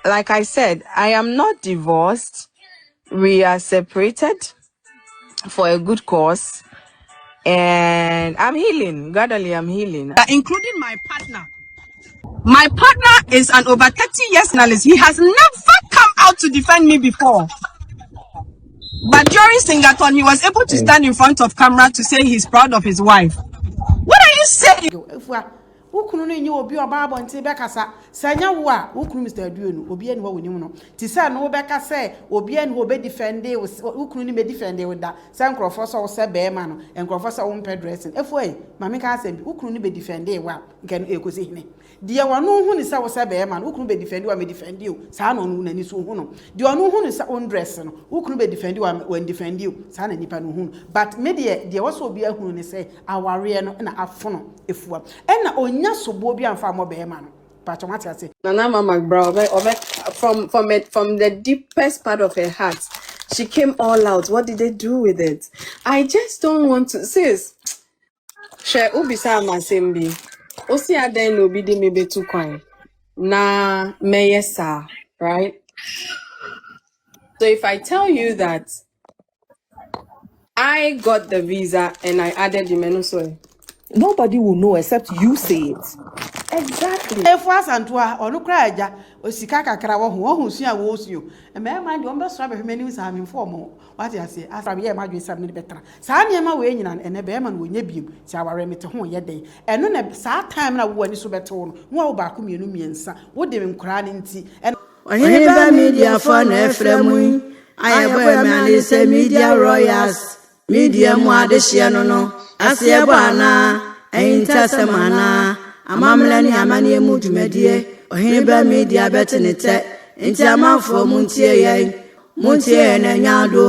like I said, I am not divorced. We are separated for a good cause. And I'm healing. Gradually, I'm healing. Including my partner. My partner is an over 30 years journalist. He has never come out to defend me before. But during Singaton, he was able to stand in front of camera to say he's proud of his wife. What are you saying? Ukunu no nyi obi oba abonte bekasa sanya wo a ukunu Mr. Aduonu obi ani wo wonim no ti say no beka say obi ani wo be defend ukunu ni be defend wo da say nkrofo so wo say be ma no nkrofo so wo mpe dressing efo mame ka asem ukunu ni be defend wo a nke no ekosi hine de wano hu ni say wo say be ma no ukunu be defend wo me defend you sa no no nani so hu no de wano hu ni say on dress no ukunu be defend wo defend you sa na nipa no hu but me de wo so obi ahunu ni say aware no na afono efua na onya sobo bi amfa mo be ma no pa chomati ase Nana Mama bro, from the deepest part of her heart, she came all out. What did they do with it? I just don't want to. Sis, share ubisa masembi. Osi aden no bi de me be too kwan. Na meyesa, right? So if I tell you that I got the visa and I added the Menusoi, nobody will know except you say it. exactly. efu asantoa onu kra aja osika kakra wo hu sua wo suo e me ma de on be so be hwemani sa mi fo mo wati ase asra ye ma dwe sam ni betra sa ne ma we nyina ene be ma no wonya biem ti aware mete ho ye den eno na sa time na wo ani so beto no wo ba ko mienu miensa wo de me nkra ne nti Ohini ba media for na efremu ayebo emani se media royals media mu adehye no no asebo ana einta semana amamle ni amani emu dwumadie ohini ba media betenete enti amanfo muntie na nyado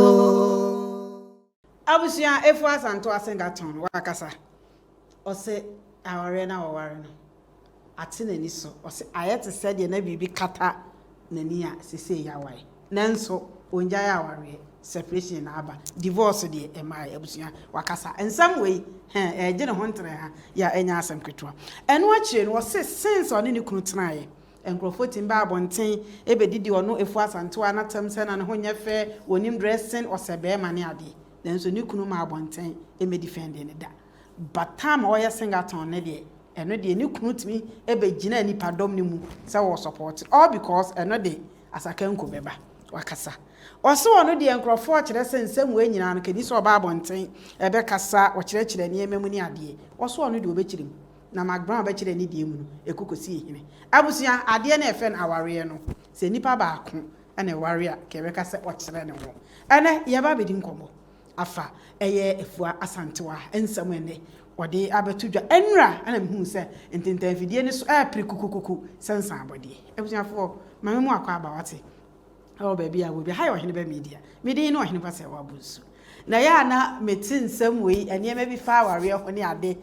abusia efu asanto asengaton wakasa ose aware na waware no ate nani so ose ayete sede na bibi kata nani a sese yawai nanso onja ya aware separation na aba divorce de emai abusia wakasa ensam wei eje ne hontre ha ya enya asem ketwa eno akire no ose sense one ne kunu tenaye enkrofoti mba abonten ebedidi ono efu asanto anatam se na ne honya fe wonim dressing osebe ma ne ade nanso ne kunu ma abonten eme defend ne da batam oya Singaton ne de eno de ne kunu timi ebegina nipa dom ne mu se wo support all because eno de asakanko beba wakasa oso ono de enkrofo akire sensem we nyina no kedi so oba abonten ebe kasa o kire ne ememu ni ade oso ono de obekirim na magbran obekire ni de mu no ekokosi ehine abusia ade na efe na aware no se nipa ba ako na aware a kebe kasa o kire ne ho ene ye ba bedi nkomo afa eye efua asantewa ensam ene ode abetudwa enra ana mhu se ententan fidie ni so prikukukuku sensan abode abusia fo mame mu akwa abawate oh baby I will be high ohine be media no ohine pase wa busu na ya na metin nsam wei ene me bi fa aware ho ne ade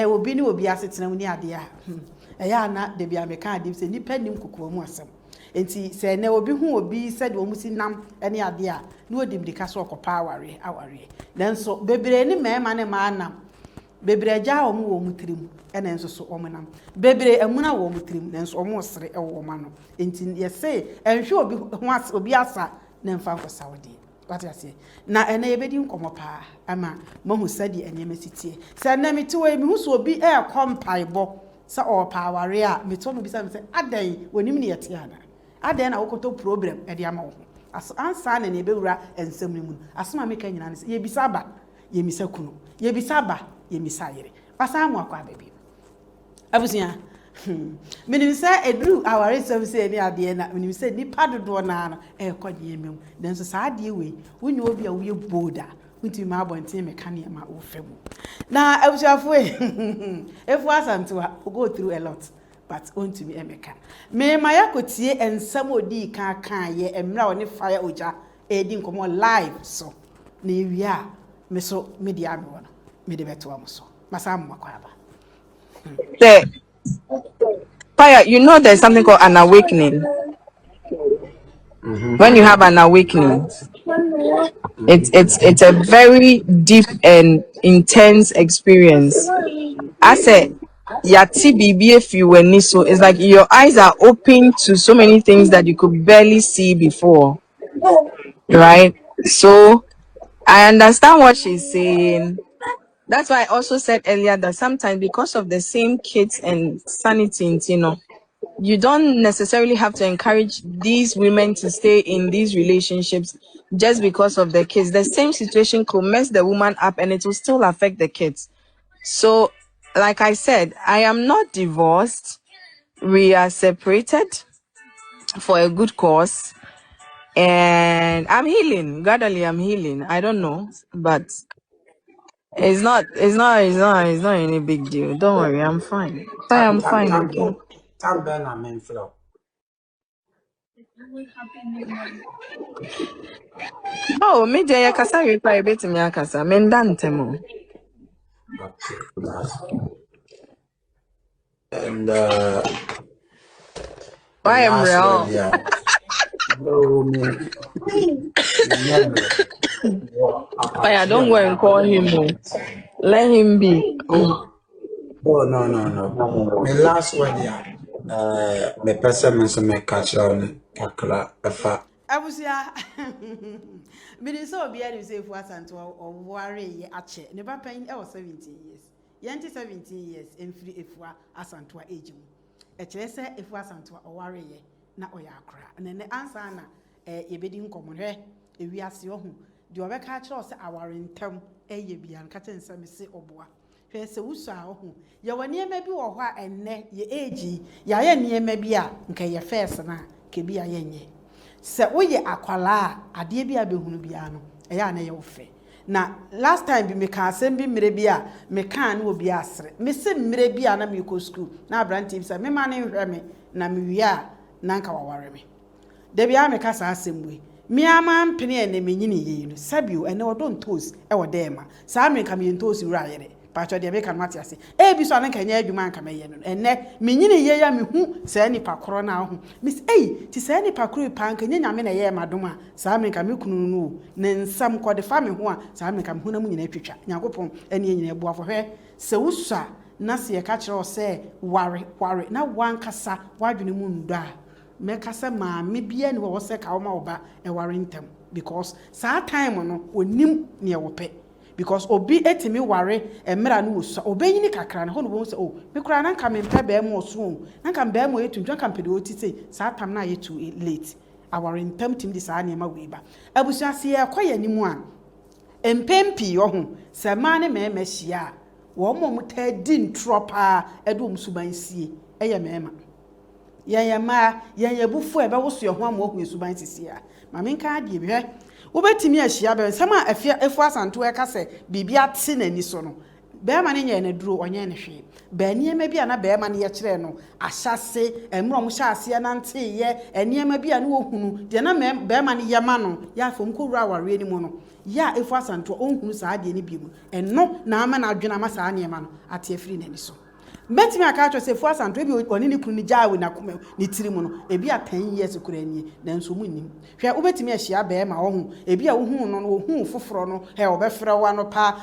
obi ni obi asetena mu ni ade a ya na de bia me kan ade se nipa nim kokowa mu asem enti se na obi hu obi se de omusi nam ene ade a na odim de ka so okopa aware nanso bebre ni mema ne ma nam bebre agya omu wo mutrim ene nso so omunam bebre amuna wo mutrim nanso omu sere e wo ma no enti ye say enhwe obi ho obi asa na mfa ko sawde wati ase na ene ye bedi nkomo pa ama mahu sadi enyema sitie se na metiwe mi hu so obi e kompaibo sa o pa aware a meto no bi sa me se adan wonim ne yete ana adan na wokoto problem e de ama wo ansa na ne bewura ensem ne mu asoma meka nyina ne ye bisaba ye misakunu ye bisaba ye misayere pasa mu akwa baby abusia minim se edru aware service ni ade na minim se nipa dodo na no e kodye emem den so sa ade we wonye obi a wo ye boda unti ma abonten meka ne ma wo femu na abusiafo efu asantewa go through a lot but unti me emeka me ma yakotie ensam odi kan ye emra woni fire oja edi nkomo live so na ewia me so media me wono me de beto am so masa mo kwaba Fire, you know there's something called an awakening. When you have an awakening, it's a very deep and intense experience. I said yati bibi if you were niso. It's like your eyes are open to so many things that you could barely see before, right? So I understand what she's saying. That's why I also said earlier that sometimes because of the same kids and sanity, you don't necessarily have to encourage these women to stay in these relationships just because of the kids. The same situation could mess the woman up and it will still affect the kids. So, like I said, I am not divorced. We are separated for a good cause. And I'm healing. Gradually, I'm healing. I don't know, but it's not any big deal. Don't worry, I'm fine. I am fine, okay. Oh, me jaya kasa reply bit me akasa. Mendante mo. And I am last real. one, yeah. No, Fire, don't go and call him. Let him be. Oh no. My last one, yeah. My person is me catch on kakra efa. abusia bidi so obi ani say fu asanto o ware ye ache ne ba pan e was 17 years yenti 17 years emfiri efua asanto age mu e kire se efu asanto o ware ye na o ya akra na ne ansa na ye bedi nkomohwe ewi ase ohu de obeka kire o se aware ntam eye bia nka tensa me se oboa hwe se wusu a ohu ye wani ema bi wo ho a enne ye age ya ye ne ema bi a nka ye first na ke bi a ye nye se woye akwala ade bi abehunu bia no eya na ye wofe na last time bi me ka asem bi mire bi a me kan na obi asre me se mire bi a na me ko school na abranti bi se me ma ne hwe me na me wi a na nka waware me de bia me ka sa asem we mi ama mpene ene me nyini ye no sabio ene odon toes e wodema sa me ka me toes wura yere pacho de be kan mate ase e bi so na nka nya adwuma nka me ye no ene me nyini ye ya me hu sa nipa koro na ho miss ti sa nipa koro pa nka nya nyame na ye madom a sa me nka me kunu no ne nsam ko de fa me ho a sa me nka me hu na mu nyina twetwa nyakopon ene nyina ebu afhwe se wusa na se ye ka kire o se ware na wankasa wadwene mu ndo a me kasa ma me bia ne wo se ka wo ma oba e ware ntem because sa time no onim ne ye wo pe because obi etimi ware emra no so obenyini kakra na ho no bo se oh me kura na nka me mpa be mo so na nka be mo yetu nka mpede otite sa tam na ye too late aware ntam tim di sa na ma we ba abusu ase ye koye ni mu a empempi yo ho se ma ne me hia wo mo ta di ntropa edom suban sie eye mema ye bufu e be wo so ho am wo hu suban sisi a ma me nka ade bi hwe wobetimi ahia be nsama afia efu asanto e ka se bibia te nani so no be ma ne nya na duro onye ne hwe be niema bia na be ma ne ye kire no ahyase emro mo hyase na nte ye eniema bia na ohunu de na be ma ne ye ma no ya fom ko wura aware ni mu no ya efu asanto ohunu saa de ne bi mu eno na ama na adwena ma saa niema no ate afiri nani so betimi aka cho se fu asanto ebi oni ne kunu ni jaawe na kuma ni tirimu no ebi a 10 years kura ani na nso mu nim hwe obetimi ahia be ma wo hu ebi a wo hu no wo hu foforo no he obefra wa no pa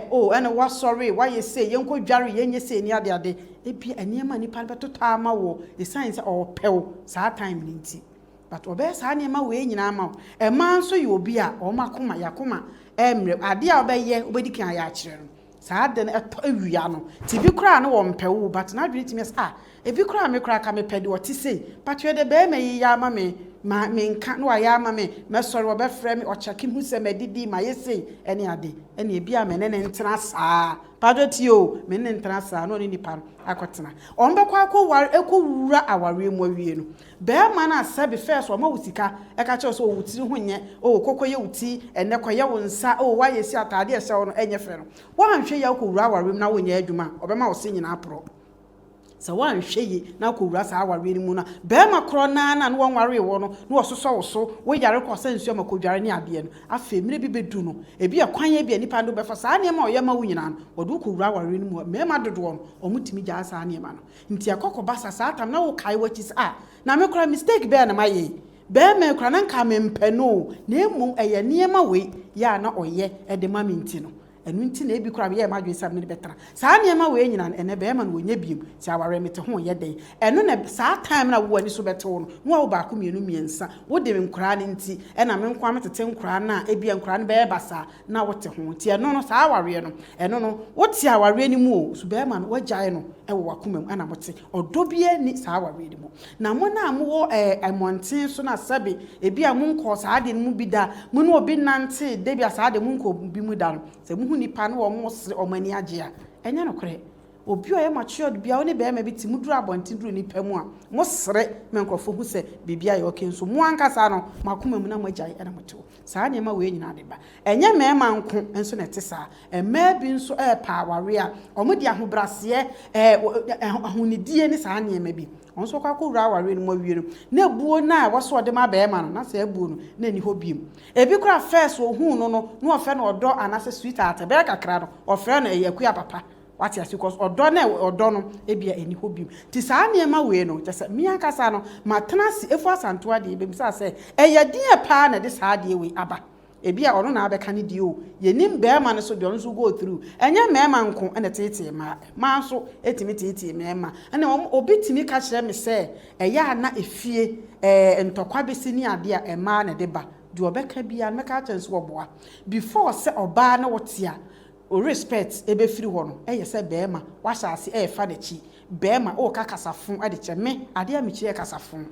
oh ene wa sorry why you say yenko dware yenye say ni ade ebi aniema ni pa betota ma wo the science o pew saa time ni nti but obe saa aniema we nyina ma e man so ye obi a o makoma yakoma emre ade a obeye obedikan ya akire no saa de eto awia no ti bi kra na wo mpewu but na dwene timi sa ebi kra me kra ka me pede wo ti sei but we de be me yi ya ma me nka no ya ma me sorry wo be frɛ me o chaki hu se medidi ma yesei ene ade ene ebi a me ne ntena saa padoti o me ne ntena saa no ni nipa akotena on be kwa akoware ekowura aware mu awie no be ma na sabe first o ma wusika e ka che so o wutiri ho nye o kokoye wuti ene koye wo nsa o wa yesi atade e hye no enye fe no wa anhwe ya okowura aware mu na wo nya adwuma obema wo se nyina apro sa wan hweyi na kowura sa aware ni mu na be ma kro na no won ware wo no no soso wo so wo yare ko sa nsuo makodware ni ade no afa mire bi bedu no ebi akwan ya bi nipa ndo be fa sa ne ma o yema wo nyina no wodu kowura aware ni mu me ma dodo no o mutimi ja sa ne ma no nti akoko basa sa atam na wo kai wachi sa na me kra mistake be na maye be me kra na nka me mpeno na emu eye niema we ya na oye e de ma minti no enu nti na ebi kura be ma dwe sam ne betra saa ne ma we nyina ene be ma no wonya biem ti aware mete ho ye den enu na saa time na wo ani so bete wo no wo ba ko mienu miensa wo de nkura ne nti ena me nkwa metete nkura na ebi nkura ne be basa na wo te ho ti enu no saa aware no enu no wo ti aware ni mu o so be ma no wagyae no e wo wakomam ana mote odobie ni saa aware ni mu na mo na mo wo emonten so na sabe ebi a mo nko saa de mu bi da mo no obi nante de bi saa de mo nko bi mu da no se mo hu nipa no wo mo sere omani age a enya no kore obi o ye matured bia oni be ma bi ti muduru abontin duru nipa mu a mo sere me nkrofo hu se bibia ye oke nso mo ankasa no makoma mu na mo agyae ana moto saa ne ma we nyina de ba enye me ma nko enso na te saa ema bi nso pa aware a omo di ahobrase ahunidie ni saa ne ma bi onso kwa ko wura aware no mo wie no na buo na wo so de ma be ma no na saa buo no na ni ho biem ebi kura first ohun no no no ofe na odo anase sweetheart be kakra no ofe na yakua papa wati asi cause odo na odo no ebia eni ho biem ti saa ne ma we no just mi akasa no matena si efu asanto ade be misa se eye die pa na de saa de we aba ebia ono na abeka ne die o yenim be ma no so de ono so go through enye me ma nko ene tete ma so etimi tete me ma ene obi timi ka kire me se eye na efie ntokwa besi ni ade a ema na de ba de obeka bia me ka chance wo boa before se oba na wotia o respect ebe firi ho no eye se beema wa shaase fa de chi beema o ka kasafon ade che me ade a me chi kasafon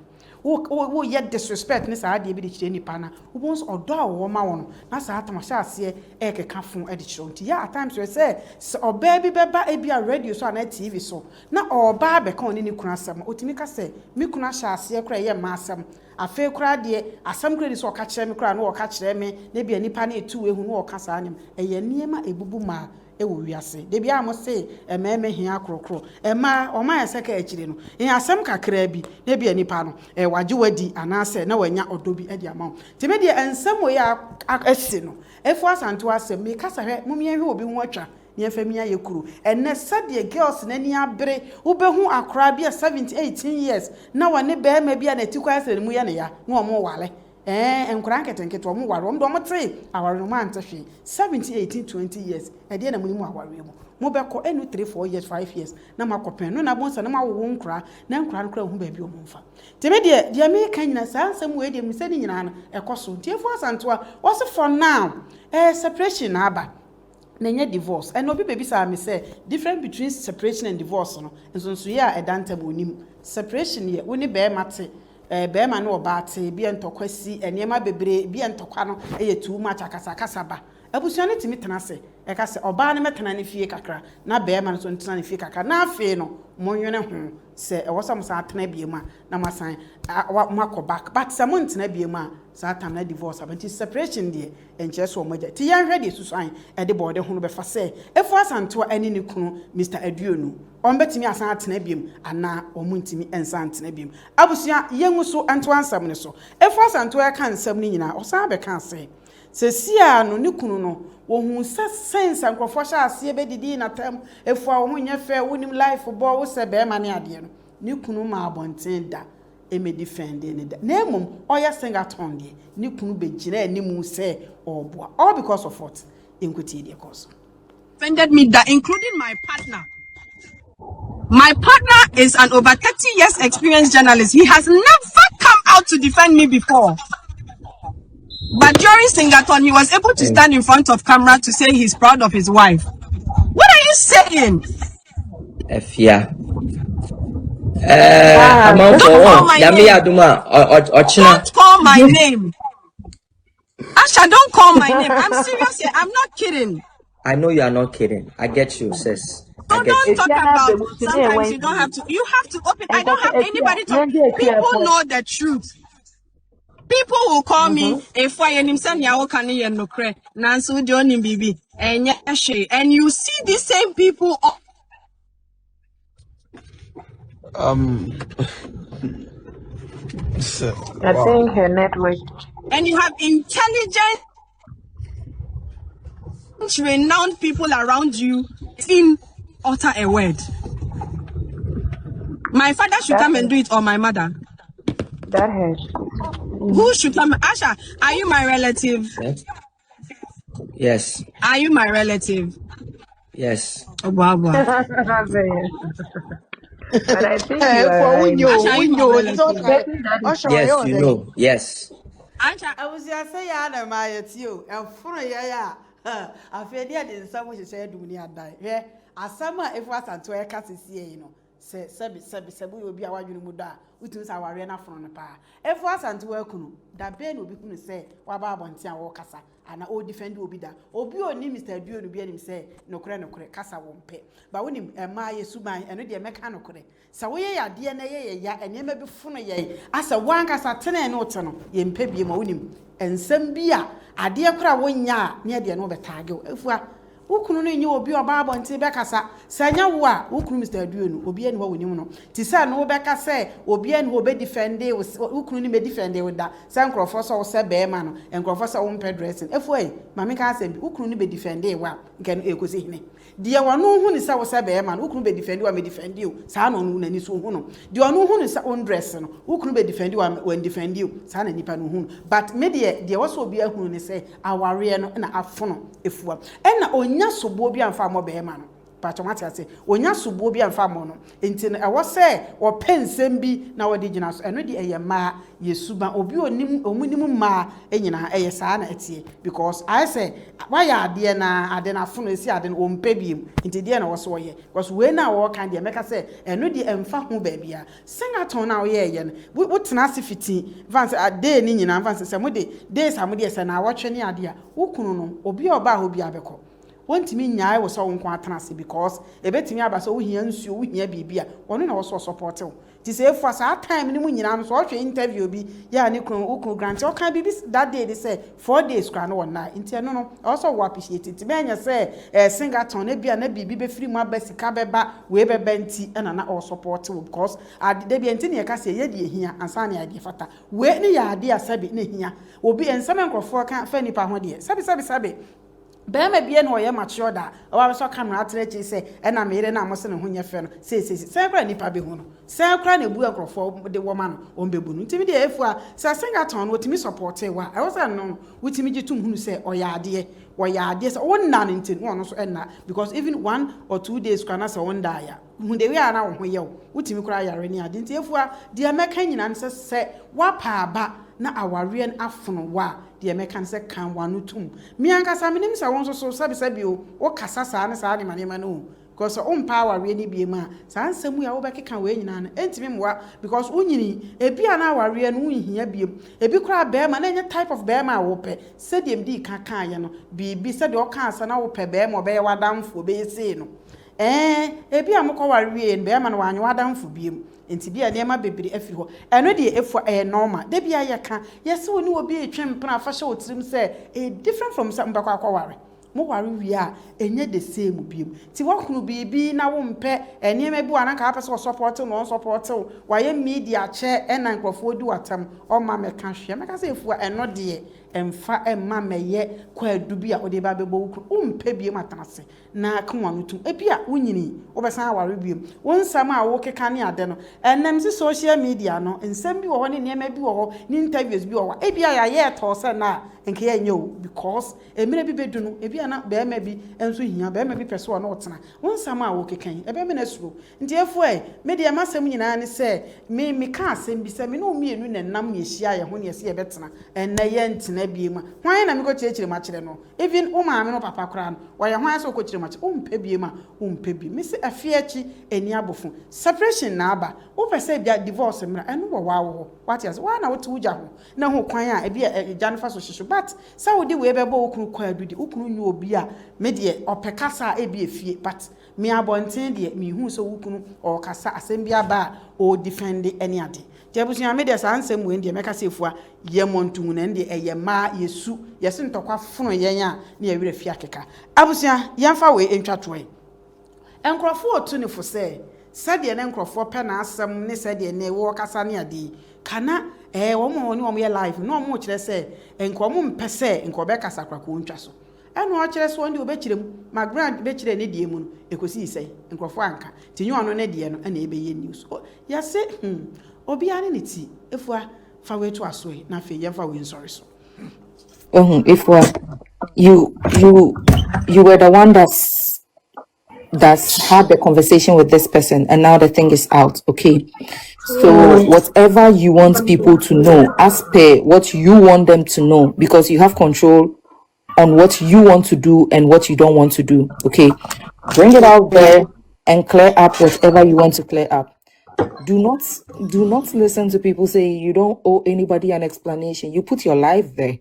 wo ye disrespect ni saa ade bi de chi nipa na wo bon so odo a wo ma wo no na saa atama shaase keka fon ade chi nti ya at times we say oba bi beba e bia radio so na TV so na oba be kan ni kuna asem otimi ka se mi kuna shaase kra ye ma asem afa kura de asam kura di so ka kire me kura na wo ka kire me na bia nipa na etu ehu na wo ka saa nim eye niema ebubu ma ewo wiase de bia mo se ememe hia krokro ema o ma yese ka akire no en asam kakra bi na bia nipa no waje wadi anase na wanya odobi ade ama te me de ensam o ya asi no efu asanto asem me kasa hwe mumye hwe obi hu atwa ne famia yekuru enne sade girls na ni abre wo behu akra bia 17 18 years na wane be ma bia na tikwa asere mu ye ne ya na omo wale enkura nketenketo omo ware omo do te aware no man tahwe 17 18 20 years e de na mu aware mu mo be ko enu 3 4 years 5 years na makopen no na bonsa na mawo nkura na nkura no kra hu ba bi omo mfa te me de me kan nyina saa nsem we de mi se ni nyina no ekoso tiefo asanto a what's for now separation na aba na nye divorce and obi baby say me say difference between separation and divorce no nso ye a edanta bonim separation ye woni be mate be ma no oba te bi entokwasi enema bebre bi entokwa no eye too much akasa ba abusuane timi tena se e ka se oba ne metena ne fie kakra na be ma no so ntena ne fie kakra na afi no monwene ho se e wosam sa atena biema na masan makọ back but se mo ntena biema sa atam na divorce abenti separation de enche so moja ti yan hwede susan e de bode ho no be fa se efu asanto ani ne kunu Mr. Aduonu on betimi asan atena biem ana omu ntimi ensa atena biem abusua yengu so anto ansam ne so efu asanto ya kan nsam ni nyina osan be kan se sesia no ne kunu no wo hu sense ankrofo sha ase be didi na tam efu a wo hu nya fe wonim life bo wo se be ma ne ade no ne kunu ma abonten da eme defend ne da na emom oya Singaton de ne kunu be gina animu se oboa all because of what inkweti de cause Offended me that including my partner. My partner is an over 30 years experienced journalist. He has never come out to defend me before. But during Singaton, he was able to stand in front of camera to say he's proud of his wife. What are you saying? Efia. Don't call my name. Don't call my name. Asha, don't call my name. I'm serious here. I'm not kidding. I know you are not kidding. I get you, sis. So don't talk about sometimes you don't have to. You have to open. I don't have anybody to. People know the truth. People will call me if I am saying yawo can you no cre nanso Johnny Bibi and you see these same people. I think her network. And you have intelligent, renowned people around you in utter a word. My father should come and do it, or my mother. That hurts. Who should come? Asha, are you my relative? Yes. Are you my relative? Yes. Oh, wow, wow. But I think you are For right. Asha, are you my it's not relative? like Getting that is Osho Yes, you Ayode. know. Yes. Asha, I was just saying, I'm my tio, and for ya, I feel dear in some way she said, do me a die. Yeah, as summer if was and to a cat is here, you know. Say, Sabi will be our Unimuda, which is our arena from the pa. If was and to work, that Ben will be going to say, Wababontia or Cassa, and I old defend will be that. Or be on Mr. Dio to be him say, no crano correct, Cassa won't pay. But when him and my Subai and the mechanical correct. So we are DNA, ya, and you may be funny, yea, as a one Cassa 10 and no tunnel, yen pebby moanim, and some beer, a dear crowd 1 year near the Nova Tago. If we are wukunu no nyi obi obaba nti bekasa sanya wo a wukunu Mr. Aduonu obi ene wo wonim no ti sa no beka se obi ene wo be defende wukunu ni be defende wo da sa nkrofo so wo se be ma no nkrofo so wo mpe dressing efoi mame ka se wukunu ni be defende wa nke no ekosi hine de wano hu ni sa wo se be ma no wukunu be defende wa me defende o sa no no nani so hu no de wano hu ni sa on dress no wukunu be defende wa defende o sa na nipa no hu but me de wo so obi ahunu ni se aware no na afono efua ena onya sobo bi amfa mo be ma no pacho mate ase onya sobo bi amfa mo no enti na ewo se wo pensem bi na wo de gina so eno de eye ma yesuba obi onim omunim ma enyina eye saa na etie because I say why ade na afono esi ade no ompe biem enti de na wo so ye because we na wo kan de meka se eno de emfa ho ba bia sengaton na wo ye ye no wo tena ase fiti vance ade ni nyina vance se mo de days amode se na wo twe ne ade a wo kunu no obi oba ho bia beko wontimi nyae wo so wo nko atena ase because ebetimi aba so wo hia nsuo wo hia bibia wono na wo so support wo ti se efu asa time ni mu nyina no so hwe interview bi ya ne kunu grant o kan bibi that day they say 4 days kra no na nti no also wo appreciate it be anya say Singaton na bia na bibi be free mu abasika beba we beba nti na na o support wo because ade bia nti ne ka se ye de hia ansa na ade fata we ne ya ade asabi na hia obi ensam nkrofo kan fa nipa ho de sabi Bema bia no ye mature da o so camera atrechi se na mere na mo se ne ho nye fe no se kra nipa be hu no se kra na bu akrofo de wo ma no o mbebu no ntimi de efu a se Singaton no timi support e wa I was no wutimi gitum hu se o ya ade se o nna nti no so na because even 1 or 2 days kana se won da ya hu de we ana wo ho ye wo wutimi kra yare ni ade nti efu a de ameka nyina nse se wa pa aba na aware afono wa de meka se kan wanu tum mi ankasa minim sa won so sabi o kasa sa ne sa ne manema no because on power we ni bie ma sa nsemu ya wo bekeka we nyina na entimi mwa because unyini ebi ana aware no unhia bie ebi kura be ma na enye type of be ma wo pe se de mdi kan ye no bibi se de o kan asa na wo pe be ma be wadamfo be se no ebi amukọ ware we be ma na wanyo wadamfo bie enti bia nema bebiri afiri ho eno de efu normal de bia ye ka yesi woni obi etwem pena fa hye otirim se different from some bakwa akware mo ware wi a enye the same biem ti wakunu bibi na wo mpe enema bi wana ka apese support no support wa ye media che ena nkrofo di watam o ma meka hwe meka se efu eno de emfa emma meye kwa adubi a ode ba bebo wukru umpe biem atanase na kanwa no tum ebia wunyini obesan aware biem wonsam a wo keka ne ade no enem si social media no ensem bi wo ho ne nema bi wo ho ni interviews bi wo ho ebia ya ye to se na nke ya nyo because emire bi bedu no ebia na be ma bi enso hia be ma bi pese wo na otena wonsam a wo kekan ebe me na suro nti efu me de masem nyina ne se me ka asem bi se me no mienu na nam ye hia ye ho ne se ye betena en na ye ntena biema hwan na me ko chirechire ma kire no even o maame no papa kra no wo ye hwan so ko chire ma kire o mpe biema o mpe bi me se afiechi eni abofo separation na aba wo pese bia divorce mra eno wo wawo what is why na wo tu uja ho na ho kwan a bia janfa so hyeso but saudi we bebo okunu kwa adudi okunu nyu obi a me de opekasa e bi efie but me abonten de me hu so okunu o kasa asem bia ba o defend any ade jebusia me de sansem we de meka sefua ye montu na de eye ma yesu yesi ntokwa fono yen a na ye were fie akeka abusia yemfa we entwatoe enkrofo otu ne fo se sade ne enkrofo pe na asem ne sade ne wo kasa ne ade kana wo mo ni wo ye live no mo kire se enko mo mpese enko be kasa kra ko ntwa so eno o kire so ndi obekire mu ma grand be kire ne die mu no ekosi ise enkrofo anka tinyo ono ne die no na ebe ye news ya se obi ane ne ti efua fa we to aso na fe ye fa we nsori so Efua you were the one that's had the conversation with this person, and now the thing is out. Okay, so whatever you want people to know, as per what you want them to know, because you have control on what you want to do and what you don't want to do. Okay, bring it out there and clear up whatever you want to clear up. Do not listen to people say you don't owe anybody an explanation. You put your life there.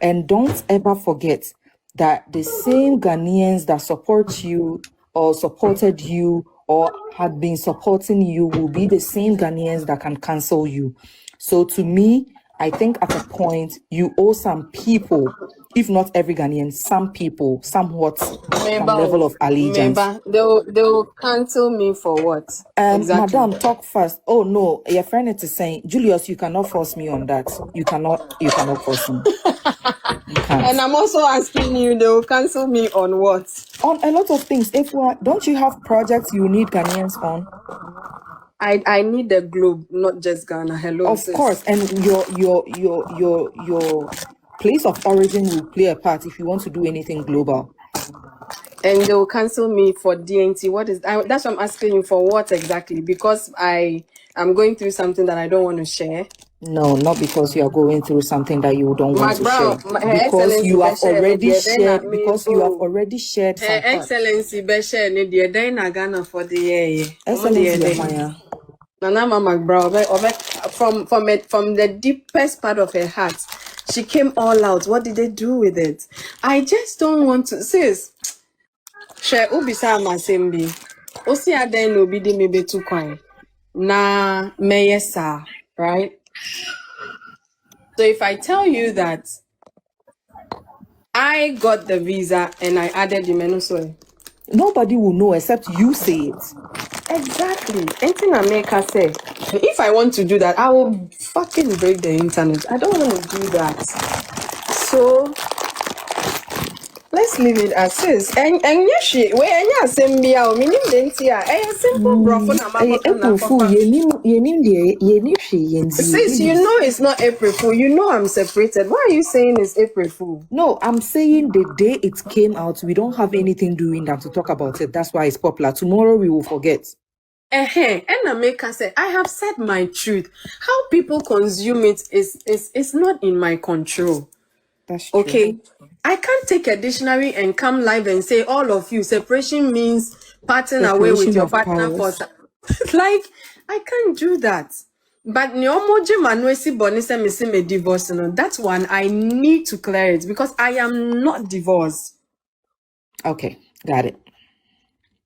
And don't ever forget that the same Ghanaians that support you or supported you or had been supporting you will be the same Ghanaians that can cancel you. So to me, I think at a point you owe some people, if not every Ghanaian, some people somewhat some level of allegiance. They will cancel me for what? Exactly. Madam, talk fast. Oh no, your friend is saying, Julius, you cannot force me on that. You cannot force me. You can't. And I'm also asking you, they will cancel me on what? On a lot of things. Don't you have projects you need Ghanaians on? I need the globe, not just Ghana. Hello, Of sis. course, and your place of origin will play a part if you want to do anything global. And they will cancel me for DNT. What is that's what I'm asking you for, what exactly? Because I am going through something that I don't want to share. No, not because you are going through something that you don't want to share. Her Because you have Excellency already Beshe, shared. Because you have already shared Her some part. Excellency Beshe, ne deɛ dɛn na Ghana for the year. Excellency Maya. Nana Mama Brown, from the deepest part of her heart, she came all out. What did they do with it? I just don't want to. Sis, she ubisa masembi. Osi aden no bidi mebe tu kwai. Na meyesa, right? So if I tell you that I got the visa and I added the Menusoi, Nobody will know except you say it. exactly. Anything America say. If I want to do that, I will fucking break the internet. I don't want to do that. So let's leave it as is. And yashi, we enya sembia o minim dentia. Simple brofo na April Fool, Sis, you know it's not April Fool. You know I'm separated. Why are you saying it's April Fool? No, I'm saying the day it came out, we don't have anything doing that to talk about it. That's why it's popular. Tomorrow we will forget. And Ameka said, I have said my truth. How people consume it is not in my control. That's true. Okay. I can't take a dictionary and come live and say all of you separation means parting away with Separation your of partner powers. for like I can't do that. But Nyomoji Manuesi Bonisa Missing a divorce, that one I need to clear it because I am not divorced. Okay, got it.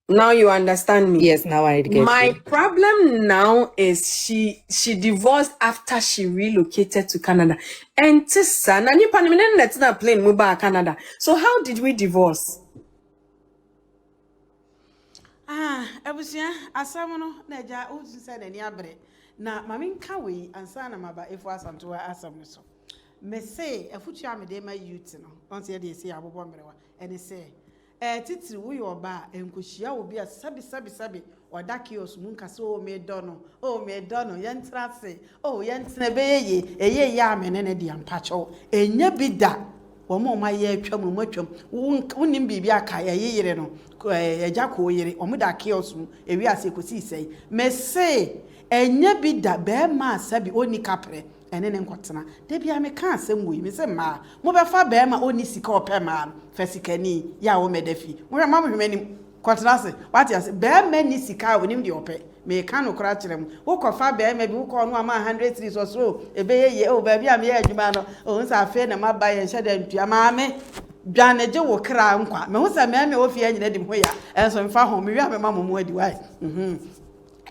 Now you understand me. Yes, now I get My you. problem now is she divorced after she relocated to Canada. And Tessa, na nipa ni mene net na plane move back Canada. So how did we divorce? Ebusia asam no na ja o se na ni abre na mami nka we ansa na maba efu asanto asam so me say efutu amede ma youth no on se dey say abobo mrewa ene say titiri wo yo ba enkohia obi a sabi oda kios mu nka so o me do no yentra se o yentra be eye ya amene ne de ampacho enya bida wo ma ye atwam mu atwam wonim bibi aka ye yire no eja ko yire o mu da kios mu ewi ase kosi sei me say enya bida be ma sabi oni kapre ene ne nkotena de bia me ka asem wo yi me se ma mo be fa be ma oni sika ope ma fasikani ya wo medafi mo ma mo hwemanim kotena se what ya se be ma ni sika wo nim de ope me ka no kora kyerem wo ko fa be ma bi wo ko no ama 100 trees or so ebe ye o ba bia me ya adwuma no o nsa afi na maba ye hye da ntua ma me dwaneje wo kra nkwa me ho se me wo fie nyina dim ho ya enso mfa ho me wi me ma mo adi wai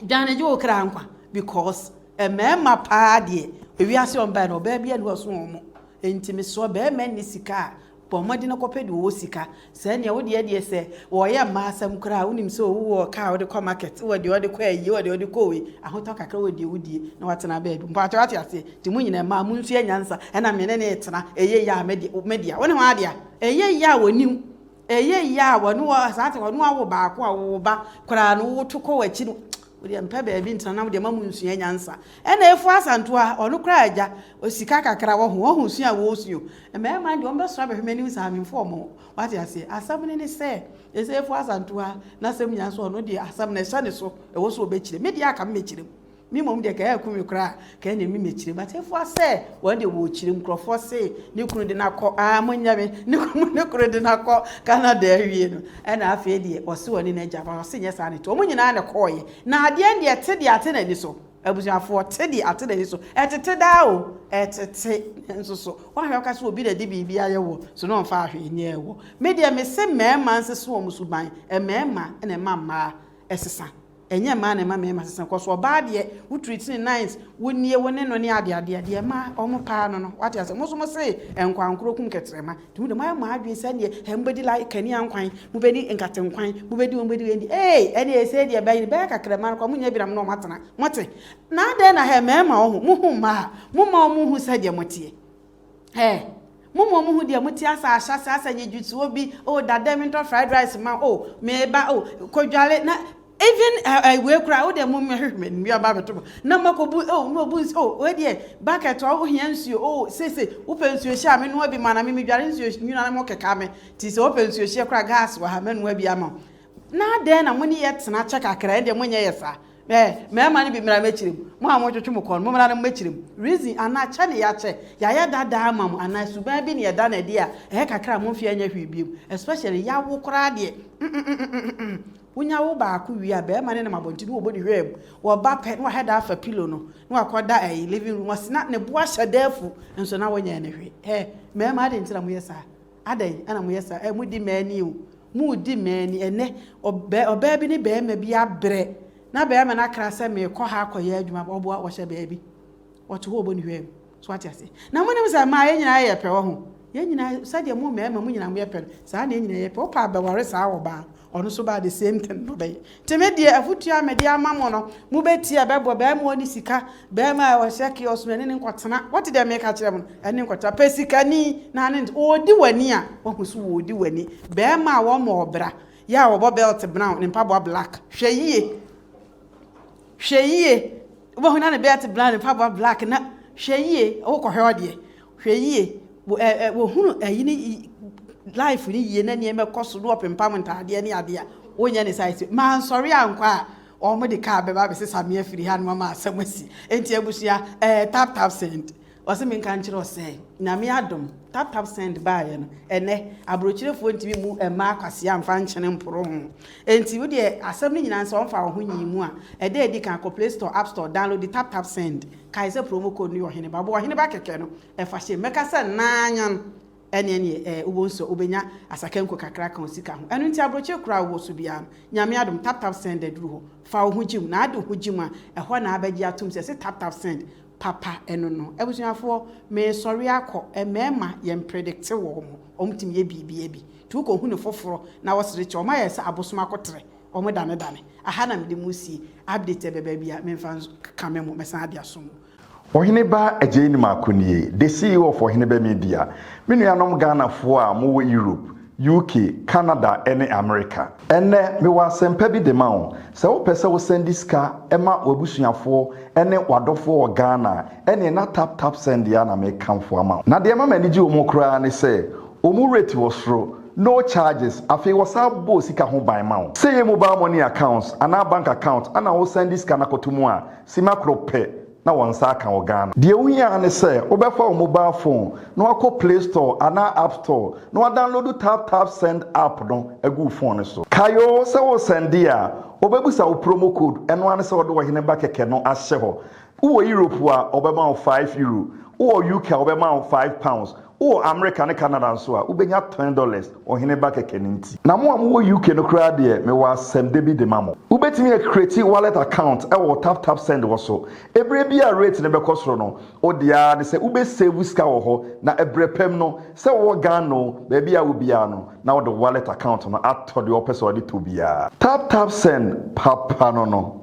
dwaneje wo kra nkwa because mema pa de ewi ase on ba no ba bia no so omo entimi so ba ma ni sika pomodi na kopedi wo sika se ne wo de se wo ye ma asam kra unim so wo ka wo de ko market wo de ko ayi wo de ko we ahoto kakra wo de wudie na watena ba edu mpa wate ase ti munyina ma munsu anyansa na me ne etena eye ya media wo ne ho ade a eye ya wonim eye ya wo no asate wo no awo ba ko awo ba kra no wo to ko wachi no odi mpa baabi ntana na de mamu nsua nyansa ena efu asanto a ono kra agya osika kakra wo ho sua wo suo me ma de ombe so abehwe ni sa amfo mo wati ase asam ne se ese efu asanto a na sam nyansa ono de asam na hye ne so e wo so obekire me de aka mekire mi mom de ka yakumi kra ka ne mi mekire but efu ase wo de wo kire mkrofo se ne kunu de na kọ amonya me ne kunu de na kọ Canada awie no ena afi de o se woni na jaba o se nyesa ne to mo nyina na kọye na ade de te de ate na ni so abusuafo te de ate na ni so etete da o etete nso so wa hwe ka so obi de de bibi aye wo so no mfa ahwe nye wo me de me se mema nse so mo suban mema na mama esesa enye ma na ma me masesa ko so oba de wo treat ni nice wonnie wone no ne ade ma omo pa no wate ase mo so mo se enkwankro kum ketrema tumi de ma adwen se ne hembedi like kani ankwan mu bedi enkatenkwan mu bedi endi ene ese de ba ni ba kakrema ko munya biram no matena mote na ade na he mema ohu mu hu ma mu hu se de motie mu hu de motie asa asa nye jutu obi dada minto fried rice ma me ba kodwale na even we cry the moment me aba beto na makobu no bu we dey bucket hia nsuo sese upe nsuo hia me no abi mana me dware nsuo nyuna na mo keka me ti se upe nsuo hia kra gas wa ha me no abi ama na de na mo ni yetena check akra de mo nya yesa me ma ni bi mra mechirem mo ha mo twetwe mo kon mo mra na mechirem reason ana cha ne ya che ya ya dada ama mo ana suban bi ne ya da na de a kakra mo mfia nya hwebiem especially ya wo kra de Unya wo ba ku wi a be ma ne na mabonti no obodi hwem wo ba pe no head afa pillow no no akoda living room wasina ne bo ahya dafu nso na wonya ne hwe me ma de ntira mo yesa adan ana mo yesa mu di mani o mu di mani ene oba bi ne be ma bi abre na be ma na kra se me ko ha akoye adwuma obo wo hye be bi woto ho oboni hwem so ati ase na mo ne msa ma ye nyina ye pe wo ho ye nyina sade mo me ma mo nyina mo ye pe sa na ye nyina ye pe o pa be ware sa wo ba ono so ba the same thing no be teme de afutua me de amamo no mu beti abebo be mo ni sika be ma wo sheki osmene ne nkotena what did make kire mo ene nkota pesika ni na ne odi wani a wo husu odi wani be ma wo mo obra ya wo belt brown ne pabo black hweyie wo huna ne belt brown ne pabo black na hweyie wo ko hwode hweyie wo hunu ayini life ni ye na ne me koso do opempam ntade ne ade a wonya ne size man sorry ankwa o mo de ka be ba be sesa me afiri ha no ma asamasi enti abusia tap send o se me kan kire o se na me adom tap send ba ye no ene abrochirefo ntimi mu ma akwase amfa nchene mporo ho enti wo de asam ni nyina nso onfa ho nyimu a ede edi kan ko Play Store App Store download the tap send kai se promo code ni ohene ba bo ohene ba keke no fa hye meka se nanyan ene ubonso ubenya asakenko kakra kan sika ho enu nti abroche kura wo so bia nyame adom tap send duru ho fa ho jim na adu ho jim a ho na abaji atum se tap send papa eno no ebusuafo me sorry akọ emema ye predict wo mo omtim ye bibia bi tu ko hu ne foforo na wosere che o ma ye se abosoma kotre o mo dane aha na me de musi update bebe bia me fa kamemo mesa ade asom Ohineba Ejeni Makunie, the CEO of Ohineba Media. Many anom Ghana for more Europe, UK, Canada, and America. And me was sempe bi de mao. So pesa wo send this car, Emma Wabusiafo, and Wadofo Ghana, and na tap send ya na me come for amount. Na de mama ni ji omo kra ne say, omo rate was through. No charges. Afi wasabo sika ho ban ma. Say mobile money accounts, and our bank account, and I will send this kana kotumwa. Sima krope. Na wansa kan Ghana. De wuya ne say, obefa mobile phone, no akọ Play Store and App Store. No download tap send app no egu phone so. Kayo se wo send dia, obebusa wo promo code eno ane se wo do hene ba keke no ahye ho. Wo Europe a obema €5, wo UK obema £5. Oh, America and Canada so ubenya $10 or hineba keke nti. Na mo am wo UK no kra de me was send debi de mamo. Ubetimi a create wallet account e wo tap send wo so. Ebre bia rate ne bekosoro no. O dia de se ube save ska wo ho na ebre pem no se wo Ghana no ba bia wo bia no na wo the wallet account no atto de opese odi to bia. Tap send papa no.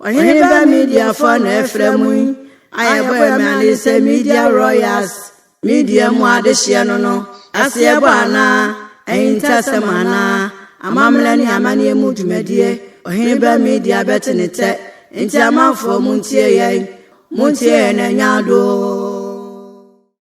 Ohineba Media for Efremu. Ayebo me alise Media Royals. Media mu adehye no aseye bo ana enta semana amamla ni amane mu dwumadie Ohinibe media betinite. Inti amanfo muntie yei. Muntie na nyado.